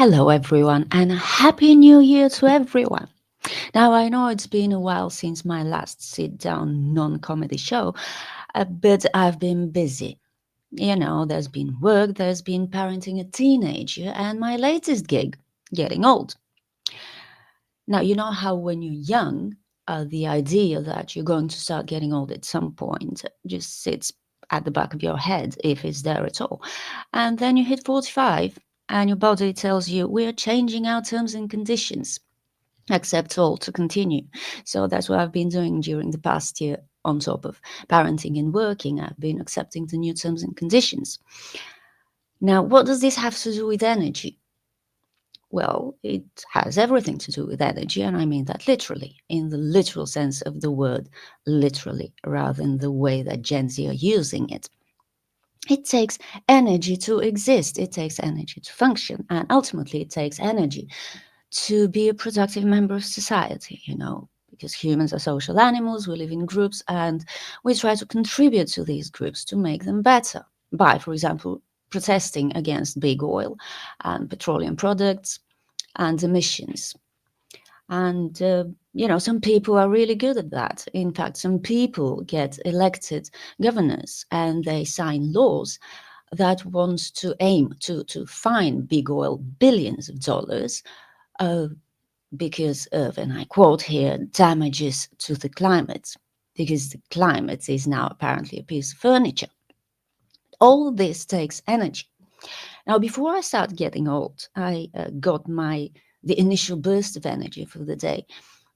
Hello, everyone, and a Happy New Year to everyone. Now, I know it's been a while since my last sit down non comedy show, but I've been busy. There's been work, there's been parenting a teenager, and my latest gig, getting old. Now, you know how when you're young, the idea that you're going to start getting old at some point just sits at the back of your head, if it's there at all. And then you hit 45, and your body tells you, we're changing our terms and conditions, accept all to continue. So that's what I've been doing during the past year. On top of parenting and working, I've been accepting the new terms and conditions. Now, what does this have to do with energy? Well, it has everything to do with energy, and I mean that literally, in the literal sense of the word, literally, rather than the way that Gen Z are using it. It takes energy to exist, it takes energy to function, and ultimately, it takes energy to be a productive member of society, because humans are social animals, we live in groups, and we try to contribute to these groups to make them better by, for example, protesting against big oil and petroleum products and emissions. And, some people are really good at that. In fact, some people get elected governors and they sign laws that wants to aim to fine big oil billions of dollars uh, because of, and I quote here, damages to the climate, because the climate is now apparently a piece of furniture. All this takes energy. Now, before I started getting old, I got the initial burst of energy for the day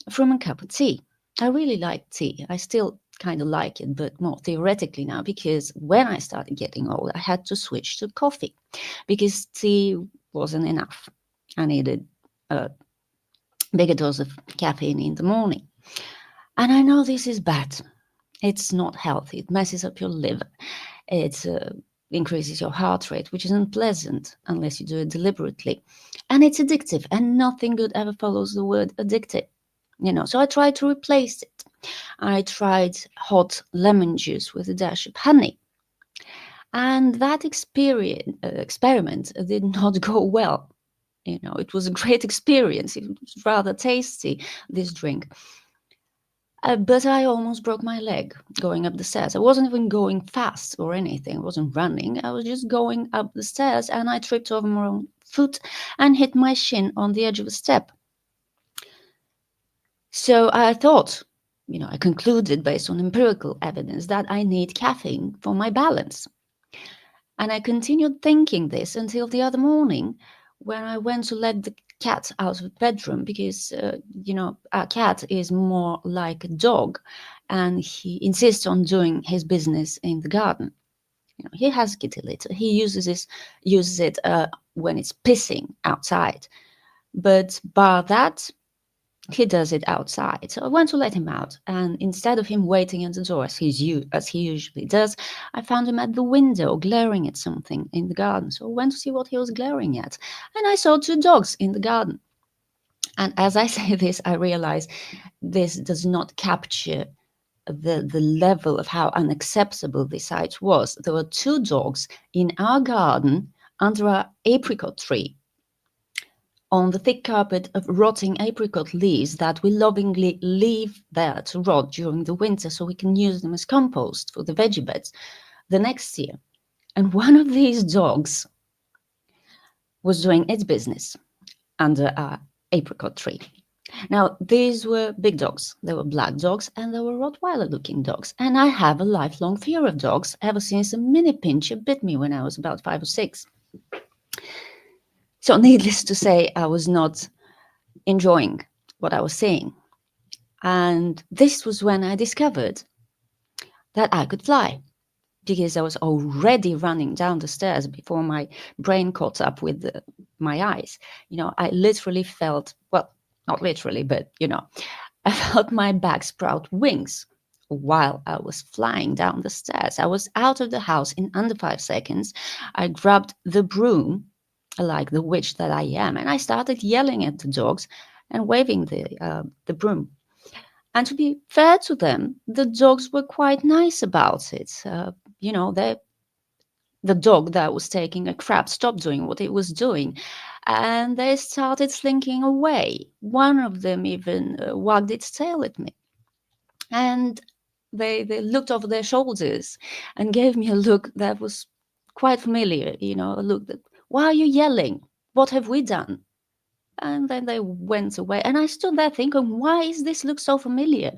from a cup of tea. I really like tea. I still kind of like it, but more theoretically now, because when I started getting old, I had to switch to coffee because tea wasn't enough. I needed a bigger dose of caffeine in the morning. And I know this is bad. It's not healthy. It messes up your liver. It increases your heart rate, which is unpleasant unless you do it deliberately. And it's addictive, and nothing good ever follows the word addictive. So I tried to replace it. I tried hot lemon juice with a dash of honey. And that experiment did not go well. It was a great experience. It was rather tasty, this drink. But I almost broke my leg going up the stairs. I wasn't even going fast or anything. I wasn't running. I was just going up the stairs and I tripped over my own foot and hit my shin on the edge of a step. So I thought, I concluded based on empirical evidence that I need caffeine for my balance. And I continued thinking this until the other morning when I went to let the cat out of the bedroom because, our cat is more like a dog and he insists on doing his business in the garden. He has a kitty litter. He uses it when it's pissing outside. But bar that, he does it outside. So I went to let him out, and instead of him waiting at the door as he usually does, I found him at the window glaring at something in the garden. So I went to see what he was glaring at, and I saw two dogs in the garden. And as I say this, I realize this does not capture the level of how unacceptable this sight was. There were two dogs in our garden under our apricot tree on the thick carpet of rotting apricot leaves that we lovingly leave there to rot during the winter so we can use them as compost for the veggie beds the next year. And one of these dogs was doing its business under our apricot tree. Now, these were big dogs. They were black dogs and they were Rottweiler looking dogs. And I have a lifelong fear of dogs ever since a mini pincher bit me when I was about 5 or 6. So, needless to say, I was not enjoying what I was seeing. And this was when I discovered that I could fly because I was already running down the stairs before my brain caught up with my eyes. I literally felt, well, not literally, but, I felt my back sprout wings while I was flying down the stairs. I was out of the house in under 5 seconds. I grabbed the broom like the witch that I am, and I started yelling at the dogs and waving the broom. And to be fair to them, the dogs were quite nice about it. They The dog that was taking a crap stopped doing what it was doing, and they started slinking away. One of them even wagged its tail at me, and they looked over their shoulders and gave me a look that was quite familiar, a look that, why are you yelling? What have we done? And then they went away, and I stood there thinking, why is this look so familiar?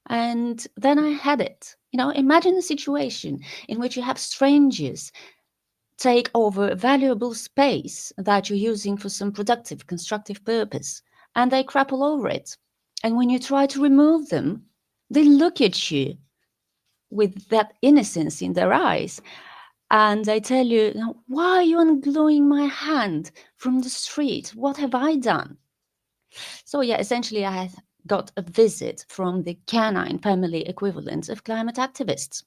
And then I had it. Imagine a situation in which you have strangers take over valuable space that you're using for some productive, constructive purpose, and they crap all over it. And when you try to remove them, they look at you with that innocence in their eyes, and they tell you, why are you ungluing my hand from the street? What have I done? So, yeah, essentially, I got a visit from the canine family equivalent of climate activists.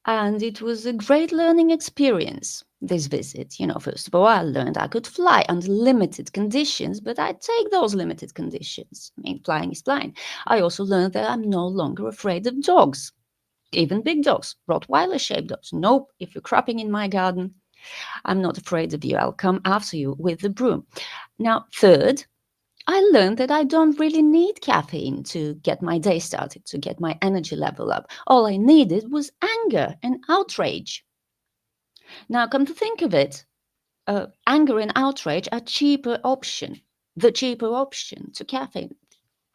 And it was a great learning experience, this visit. First of all, I learned I could fly under limited conditions, but I take those limited conditions. I mean, flying is flying. I also learned that I'm no longer afraid of dogs, even big dogs, Rottweiler shaped dogs. Nope, if you're crapping in my garden, I'm not afraid of you. I'll come after you with the broom. Now, third, I learned that I don't really need caffeine to get my day started, to get my energy level up. All I needed was anger and outrage. Now, come to think of it, anger and outrage are the cheaper option to caffeine.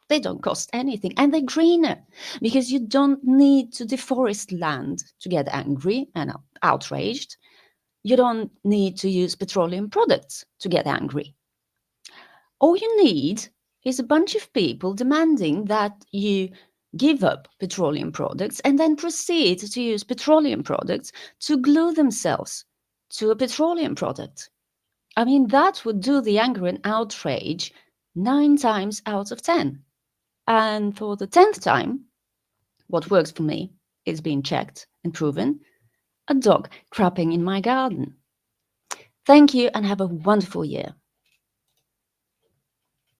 They don't cost anything, and they're greener because you don't need to deforest land to get angry and outraged. You don't need to use petroleum products to get angry. All you need is a bunch of people demanding that you give up petroleum products and then proceed to use petroleum products to glue themselves to a petroleum product. I mean, that would do the anger and outrage 9 times out of 10. And for the 10th time, what works for me is being checked and proven: a dog crapping in my garden. Thank you and have a wonderful year.